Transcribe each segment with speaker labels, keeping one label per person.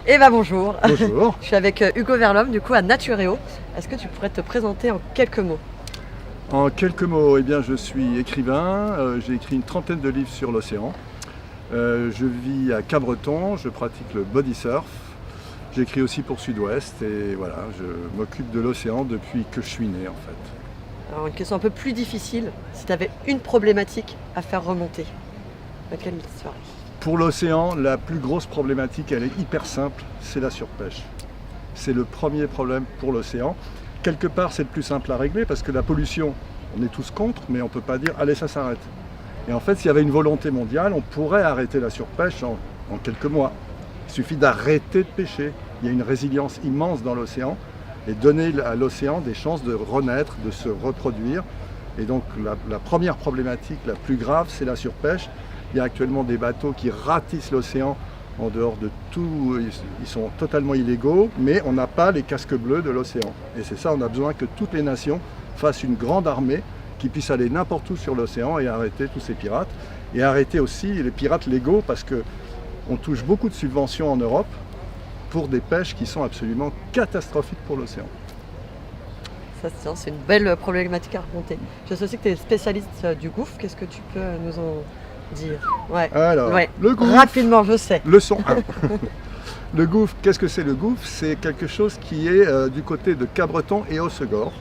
Speaker 1: Eh ben bonjour.
Speaker 2: Bonjour.
Speaker 1: Je suis avec Hugo Verlhomme, du coup à Naturéo. Est-ce que tu pourrais te présenter en quelques mots?
Speaker 2: En quelques mots, eh bien, je suis écrivain, j'ai écrit une trentaine de livres sur l'océan. Je vis à Cabreton, je pratique le body surf. J'écris aussi pour Sud-Ouest et voilà, je m'occupe de l'océan depuis que je suis né en fait.
Speaker 1: Alors une question un peu plus difficile, si tu avais une problématique à faire remonter, laquelle serait?
Speaker 2: Pour l'océan, la plus grosse problématique, elle est hyper simple, c'est la surpêche. C'est le premier problème pour l'océan. Quelque part, c'est le plus simple à régler parce que la pollution, on est tous contre, mais on ne peut pas dire « allez, ça s'arrête ». Et en fait, s'il y avait une volonté mondiale, on pourrait arrêter la surpêche en quelques mois. Il suffit d'arrêter de pêcher. Il y a une résilience immense dans l'océan et donner à l'océan des chances de renaître, de se reproduire. Et donc la première problématique, la plus grave, c'est la surpêche. Il y a actuellement des bateaux qui ratissent l'océan en dehors de tout, ils sont totalement illégaux, mais on n'a pas les casques bleus de l'océan. Et c'est ça, on a besoin que toutes les nations fassent une grande armée qui puisse aller n'importe où sur l'océan et arrêter tous ces pirates. Et arrêter aussi les pirates légaux parce qu'on touche beaucoup de subventions en Europe pour des pêches qui sont absolument catastrophiques pour l'océan.
Speaker 1: Ça, c'est une belle problématique à remonter. Je sais aussi que tu es spécialiste du gouffre, qu'est-ce que tu peux nous en dire? Ouais.
Speaker 2: Alors,
Speaker 1: ouais.
Speaker 2: Le gouffre,
Speaker 1: rapidement, je sais.
Speaker 2: Leçon 1. Le gouffre, qu'est-ce que c'est le gouffre? C'est quelque chose qui est du côté de Cabreton et Hossegor.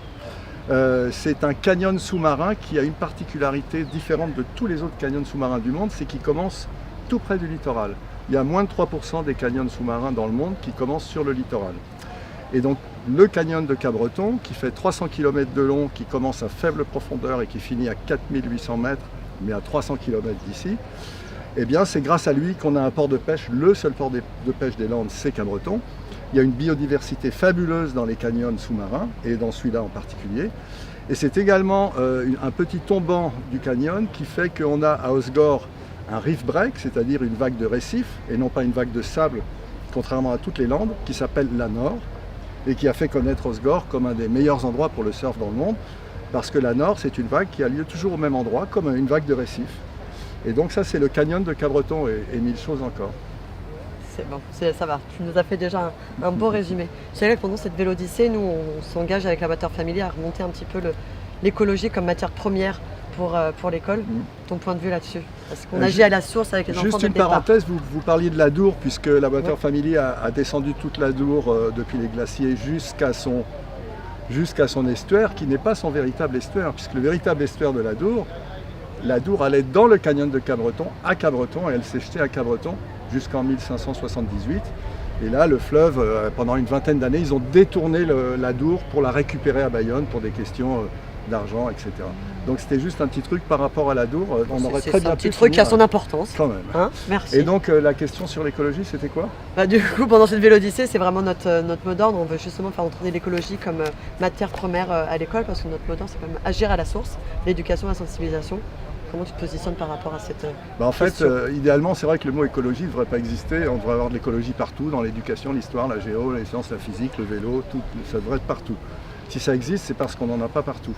Speaker 2: C'est un canyon sous-marin qui a une particularité différente de tous les autres canyons sous-marins du monde, c'est qu'il commence tout près du littoral. Il y a moins de 3% des canyons sous-marins dans le monde qui commencent sur le littoral. Et donc le canyon de Cabreton, qui fait 300 km de long, qui commence à faible profondeur et qui finit à 4800 mètres, mais à 300 km d'ici, eh bien c'est grâce à lui qu'on a un port de pêche, le seul port de pêche des Landes, c'est Cabreton. Il y a une biodiversité fabuleuse dans les canyons sous-marins, et dans celui-là en particulier. Et c'est également un petit tombant du canyon qui fait qu'on a à Hossegor un reef break, c'est-à-dire une vague de récif, et non pas une vague de sable, contrairement à toutes les Landes, qui s'appelle la Nord, et qui a fait connaître Hossegor comme un des meilleurs endroits pour le surf dans le monde, parce que la Nord, c'est une vague qui a lieu toujours au même endroit, comme une vague de récif. Et donc ça, c'est le canyon de Cabreton et mille choses encore.
Speaker 1: C'est bon, ça va, tu nous as fait déjà un beau résumé. Je dirais que pendant cette Vélodyssée, nous, on s'engage avec l'Amateur Family à remonter un petit peu l'écologie comme matière première pour l'école. Ton point de vue là-dessus? Parce qu'on agit à la source avec les enfants.
Speaker 2: Juste une parenthèse, vous parliez de l'Adour, puisque l'Amateur Family a descendu toute l'Adour depuis les glaciers jusqu'à son estuaire, qui n'est pas son véritable estuaire, puisque le véritable estuaire de l'Adour allait dans le canyon de Cabreton, à Cabreton, et elle s'est jetée à Cabreton jusqu'en 1578. Et là, le fleuve, pendant une vingtaine d'années, ils ont détourné l'Adour pour la récupérer à Bayonne pour des questions d'argent, etc. Donc c'était juste un petit truc par rapport à l'Adour. On aurait très bien pu.
Speaker 1: C'est un petit truc qui a son importance.
Speaker 2: Quand même.
Speaker 1: Hein, merci.
Speaker 2: Et donc la question sur l'écologie, c'était quoi?
Speaker 1: Du coup, pendant cette Vélodyssée, c'est vraiment notre mot d'ordre. On veut justement faire entraîner l'écologie comme matière première à l'école, parce que notre mot d'ordre, c'est quand même agir à la source, l'éducation, la sensibilisation. Comment tu te positionnes par rapport à cette
Speaker 2: en fait,
Speaker 1: question?
Speaker 2: idéalement, c'est vrai que le mot écologie ne devrait pas exister. On devrait avoir de l'écologie partout, dans l'éducation, l'histoire, la géo, les sciences, la physique, le vélo, tout, ça devrait être partout. Si ça existe, c'est parce qu'on n'en a pas partout.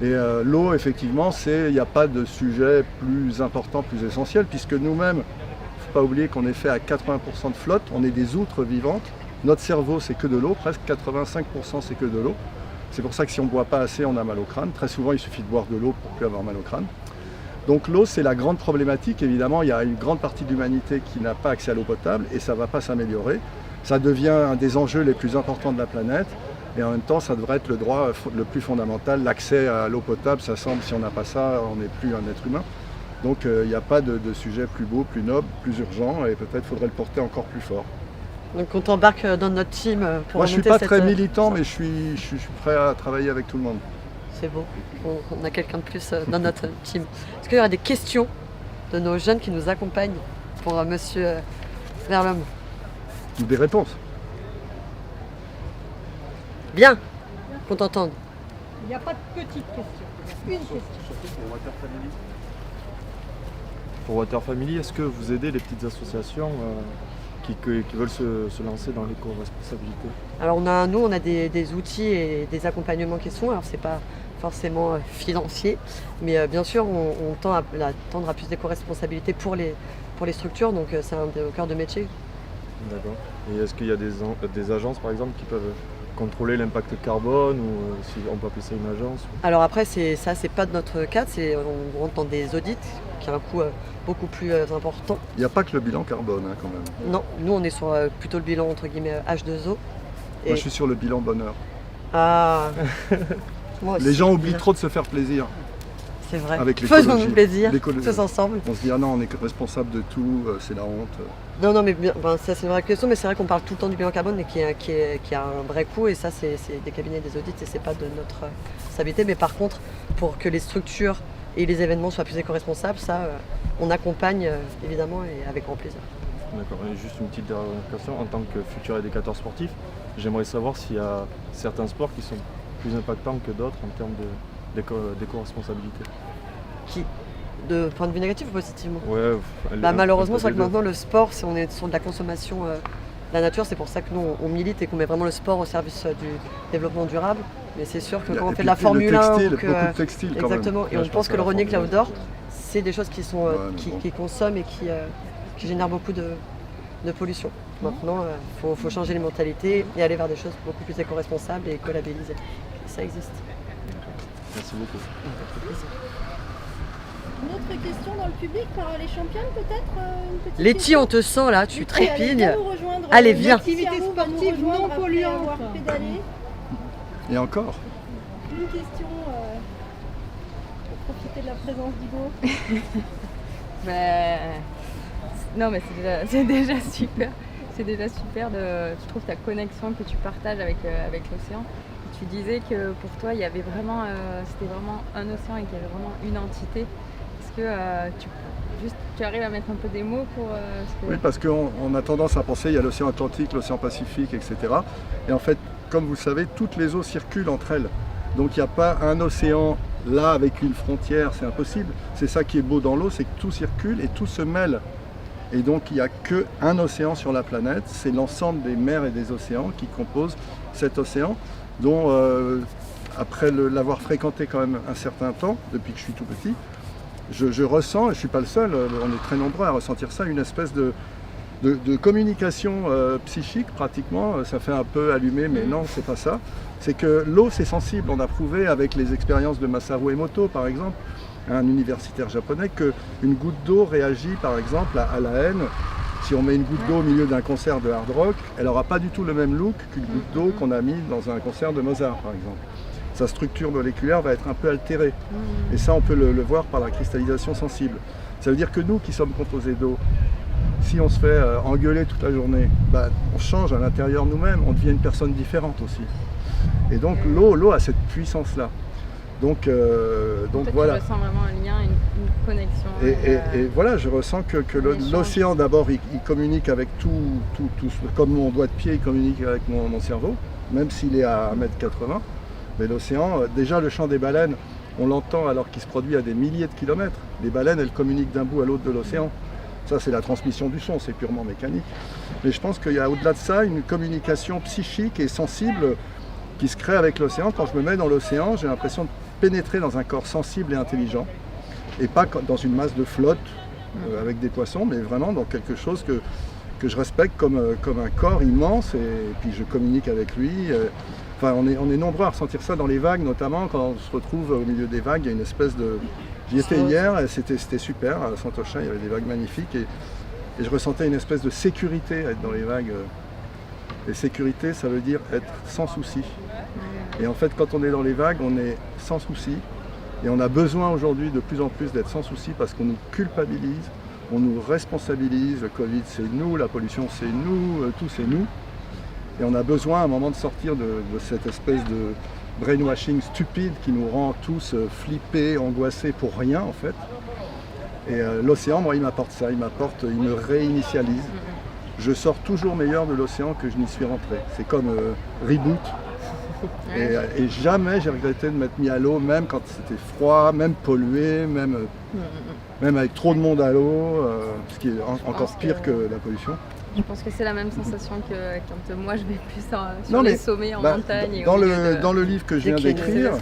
Speaker 2: Et l'eau, effectivement, il n'y a pas de sujet plus important, plus essentiel, puisque nous-mêmes, il ne faut pas oublier qu'on est fait à 80% de flotte, on est des outres vivantes. Notre cerveau, c'est que de l'eau, presque 85% c'est que de l'eau. C'est pour ça que si on ne boit pas assez, on a mal au crâne. Très souvent, il suffit de boire de l'eau pour ne plus avoir mal au crâne. Donc l'eau, c'est la grande problématique. Évidemment, il y a une grande partie de l'humanité qui n'a pas accès à l'eau potable et ça ne va pas s'améliorer. Ça devient un des enjeux les plus importants de la planète et en même temps, ça devrait être le droit le plus fondamental. L'accès à l'eau potable, ça semble, si on n'a pas ça, on n'est plus un être humain. Donc il n'y a pas de sujet plus beau, plus noble, plus urgent et peut-être faudrait le porter encore plus fort.
Speaker 1: Donc on t'embarque dans notre team pour
Speaker 2: Moi, je ne suis
Speaker 1: remonter
Speaker 2: pas très militant,
Speaker 1: ça.
Speaker 2: mais je suis prêt à travailler avec tout le monde.
Speaker 1: C'est beau, on a quelqu'un de plus dans notre team. Est-ce qu'il y aura des questions de nos jeunes qui nous accompagnent pour monsieur Verlhomme?
Speaker 2: Ou des réponses.
Speaker 1: Bien, qu'on t'entende.
Speaker 3: Il n'y a pas de petites questions, une question.
Speaker 4: Pour Water Family. Pour Water Family, est-ce que vous aidez les petites associations qui veulent se lancer dans l'éco-responsabilité?
Speaker 1: Alors on a des outils et des accompagnements qui sont, alors c'est pas forcément financier, mais bien sûr on tend à tendre à plus d'éco-responsabilité pour les structures, donc c'est un de nos cœurs de métier.
Speaker 4: D'accord. Et est-ce qu'il y a des agences par exemple qui peuvent contrôler l'impact carbone ou si on peut appeler ça une agence
Speaker 1: Alors après, c'est pas de notre cadre, on rentre dans des audits qui a un coût beaucoup plus important.
Speaker 2: Il n'y a pas que le bilan carbone hein, quand même.
Speaker 1: Non, nous on est sur plutôt le bilan entre guillemets H2O.
Speaker 2: Moi je suis sur le bilan bonheur.
Speaker 1: Ah, moi aussi,
Speaker 2: Les gens oublient trop de se faire plaisir.
Speaker 1: C'est vrai.
Speaker 2: Avec l'écologie.
Speaker 1: Faisons-nous plaisir,
Speaker 2: L'écologie.
Speaker 1: tous ensemble.
Speaker 2: On se dit ah non on est responsable de tout, c'est la honte.
Speaker 1: Non, mais ça c'est une vraie question, mais c'est vrai qu'on parle tout le temps du bilan carbone mais qui a un vrai coût et ça c'est des cabinets des audits et c'est pas de notre responsabilité. Mais par contre, pour que les structures et les événements soient plus éco-responsables, ça on accompagne évidemment et avec grand plaisir.
Speaker 4: D'accord. Et juste une petite dernière question, en tant que futur éducateur sportif, j'aimerais savoir s'il y a certains sports qui sont plus impactants que d'autres en termes d'éco-responsabilité.
Speaker 1: De point de vue négatif ou positivement?
Speaker 4: Ouais,
Speaker 1: Malheureusement, c'est vrai que maintenant le sport, on est sur de la consommation de la nature, c'est pour ça que nous on milite et qu'on met vraiment le sport au service du développement durable. Mais c'est sûr que quand on fait de la Formule 1,
Speaker 2: beaucoup de textiles quand
Speaker 1: exactement,
Speaker 2: même.
Speaker 1: et
Speaker 4: Ouais,
Speaker 1: on
Speaker 4: je
Speaker 1: pense que le
Speaker 4: pense à la
Speaker 1: recyclage
Speaker 4: Formule 1.
Speaker 1: outdoor, c'est des choses qui sont qui consomment et qui génèrent beaucoup de pollution. Maintenant, faut changer les mentalités et aller vers des choses beaucoup plus éco-responsables et éco-labellisées. Ça existe.
Speaker 4: Merci beaucoup.
Speaker 3: Une autre question dans le public par les championnes peut-être une petite
Speaker 1: Letty,
Speaker 3: question
Speaker 1: on te sent là, tu
Speaker 3: Letty, allez,
Speaker 1: trépignes.
Speaker 3: viens nous rejoindre,
Speaker 1: Allez, viens.
Speaker 3: Activité
Speaker 5: Activité
Speaker 3: va nous
Speaker 5: sportive
Speaker 3: rejoindre
Speaker 5: non
Speaker 3: après
Speaker 5: polluante.
Speaker 3: avoir pédalé.
Speaker 2: Et encore.
Speaker 3: Une question pour profiter de la présence d'Hugo.
Speaker 5: Non mais c'est déjà super. C'est déjà super je trouve ta connexion que tu partages avec l'océan. Tu disais que pour toi il y avait vraiment c'était vraiment un océan et qu'il y avait vraiment une entité. Est-ce que tu arrives à mettre un peu des mots pour
Speaker 2: Oui, parce qu'on a tendance à penser il y a l'océan Atlantique, l'océan Pacifique, etc. Et en fait, comme vous le savez, toutes les eaux circulent entre elles. Donc il n'y a pas un océan là avec une frontière, c'est impossible. C'est ça qui est beau dans l'eau, c'est que tout circule et tout se mêle. Et donc il n'y a qu'un océan sur la planète, c'est l'ensemble des mers et des océans qui composent cet océan, dont après l'avoir fréquenté quand même un certain temps, depuis que je suis tout petit, je ressens, et je ne suis pas le seul, on est très nombreux à ressentir ça, une espèce de communication psychique pratiquement. Ça fait un peu allumer, mais non, c'est pas ça. C'est que l'eau, c'est sensible. On a prouvé avec les expériences de Masaru Emoto, par exemple, un universitaire japonais, qu'une goutte d'eau réagit, par exemple, à la haine. Si on met une goutte d'eau au milieu d'un concert de hard rock, elle n'aura pas du tout le même look qu'une goutte d'eau qu'on a mis dans un concert de Mozart, par exemple. Sa structure moléculaire va être un peu altérée. Et ça, on peut le voir par la cristallisation sensible. Ça veut dire que nous, qui sommes composés d'eau, si on se fait engueuler toute la journée, on change à l'intérieur nous-mêmes, on devient une personne différente aussi. Et donc l'eau a cette puissance-là. Donc voilà.
Speaker 5: Tu ressens vraiment un lien, une connexion.
Speaker 2: Et voilà, je ressens que l'océan d'abord, il communique avec tout, comme mon doigt de pied, il communique avec mon cerveau, même s'il est à 1,80 m. Mais l'océan, déjà le chant des baleines, on l'entend alors qu'il se produit à des milliers de kilomètres. Les baleines, elles communiquent d'un bout à l'autre de l'océan. Ça, c'est la transmission du son, c'est purement mécanique. Mais je pense qu'il y a au-delà de ça une communication psychique et sensible qui se crée avec l'océan. Quand je me mets dans l'océan, j'ai l'impression de pénétrer dans un corps sensible et intelligent. Et pas dans une masse de flotte avec des poissons, mais vraiment dans quelque chose que je respecte comme un corps immense. Et puis je communique avec lui. Enfin, on est nombreux à ressentir ça dans les vagues, notamment quand on se retrouve au milieu des vagues. Il y a une espèce de... J'y étais hier et c'était super. À Santochin, il y avait des vagues magnifiques. Et je ressentais une espèce de sécurité à être dans les vagues. Et sécurité, ça veut dire être sans souci. Et en fait, quand on est dans les vagues, on est sans souci. Et on a besoin aujourd'hui de plus en plus d'être sans souci parce qu'on nous culpabilise, on nous responsabilise. Le Covid, c'est nous, la pollution, c'est nous, tout, c'est nous. Et on a besoin à un moment de sortir de cette espèce de brainwashing stupide qui nous rend tous flippés, angoissés pour rien en fait. Et l'océan, moi, il m'apporte ça, il me réinitialise. Je sors toujours meilleur de l'océan que je n'y suis rentré. C'est comme reboot. Et jamais j'ai regretté de m'être mis à l'eau, même quand c'était froid, même pollué, même avec trop de monde à l'eau, ce qui est encore pire que la pollution.
Speaker 5: Je pense que c'est la même sensation que quand moi je vais plus sur les sommets en montagne. Et
Speaker 2: dans le livre que je viens d'écrire,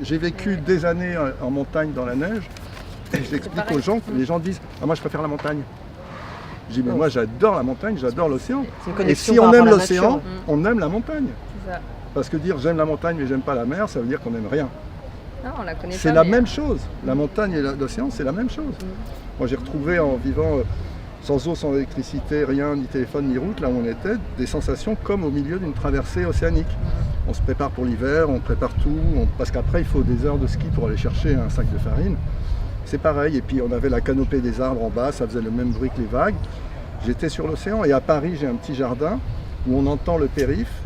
Speaker 2: j'ai vécu
Speaker 5: Ouais.
Speaker 2: des années en montagne dans la neige. Et je l'explique aux gens, les gens disent « Ah, moi je préfère la montagne ». Je dis mais moi j'adore la montagne, j'adore l'océan.
Speaker 1: C'est une
Speaker 2: Et
Speaker 1: connexion
Speaker 2: si
Speaker 1: par
Speaker 2: on
Speaker 1: rapport
Speaker 2: aime
Speaker 1: à la
Speaker 2: l'océan,
Speaker 1: nature.
Speaker 2: on aime la montagne.
Speaker 5: C'est ça.
Speaker 2: Parce que dire j'aime la montagne mais j'aime pas la mer, ça veut dire qu'on n'aime rien.
Speaker 5: Non, on la connaît pas.
Speaker 2: C'est la
Speaker 5: mais-
Speaker 2: même chose. La montagne et l'océan, c'est la même chose. Moi, j'ai retrouvé en vivant sans eau, sans électricité, rien, ni téléphone, ni route, là où on était, des sensations comme au milieu d'une traversée océanique. On se prépare pour l'hiver, on prépare tout, parce qu'après, il faut des heures de ski pour aller chercher un sac de farine. C'est pareil. Et puis, on avait la canopée des arbres en bas, ça faisait le même bruit que les vagues. J'étais sur l'océan et à Paris, j'ai un petit jardin où on entend le périph'.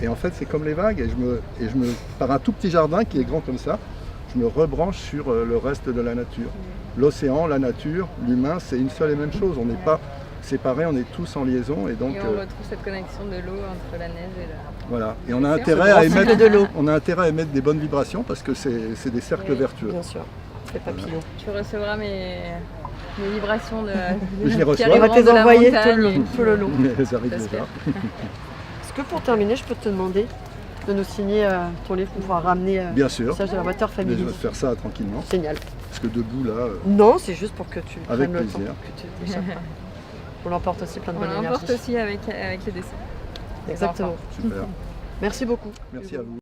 Speaker 2: Et en fait, c'est comme les vagues. Et je me, par un tout petit jardin qui est grand comme ça, je me rebranche sur le reste de la nature. L'océan, la nature, l'humain, c'est une seule et même chose. On n'est pas séparés, on est tous en liaison. Et donc,
Speaker 5: Et on retrouve cette connexion de l'eau entre la neige et la...
Speaker 2: voilà. Et on a
Speaker 5: C'est
Speaker 2: intérêt
Speaker 1: grand
Speaker 2: à
Speaker 1: cycle
Speaker 2: émettre,
Speaker 1: de l'eau.
Speaker 2: on a intérêt à émettre des bonnes vibrations parce que c'est des cercles
Speaker 5: Oui.
Speaker 2: vertueux.
Speaker 1: Bien sûr, les papillons.
Speaker 5: Tu recevras mes vibrations de...
Speaker 2: Je les reçois.
Speaker 1: On va
Speaker 5: arriveront
Speaker 1: te
Speaker 5: de la
Speaker 1: envoyer
Speaker 5: montagne.
Speaker 1: tout le long.
Speaker 2: Mais elles arrivent
Speaker 5: J'espère.
Speaker 2: déjà.
Speaker 1: Est-ce que pour terminer, je peux te demander de nous signer ton livre pour pouvoir ramener
Speaker 2: Bien
Speaker 1: le
Speaker 2: sûr.
Speaker 1: message de la Water
Speaker 2: Mais
Speaker 1: Family?
Speaker 2: je vais faire ça tranquillement.
Speaker 1: Génial.
Speaker 2: Parce que debout là,
Speaker 1: Non, c'est juste pour que tu
Speaker 2: Avec
Speaker 1: prennes le temps,
Speaker 2: plaisir.
Speaker 1: que tu t'échappes pas. On l'emporte aussi plein de
Speaker 5: On
Speaker 1: bonne
Speaker 5: l'emporte
Speaker 1: énergie.
Speaker 5: aussi avec les dessins.
Speaker 1: Exactement.
Speaker 2: super.
Speaker 1: Merci beaucoup.
Speaker 2: Merci à vous.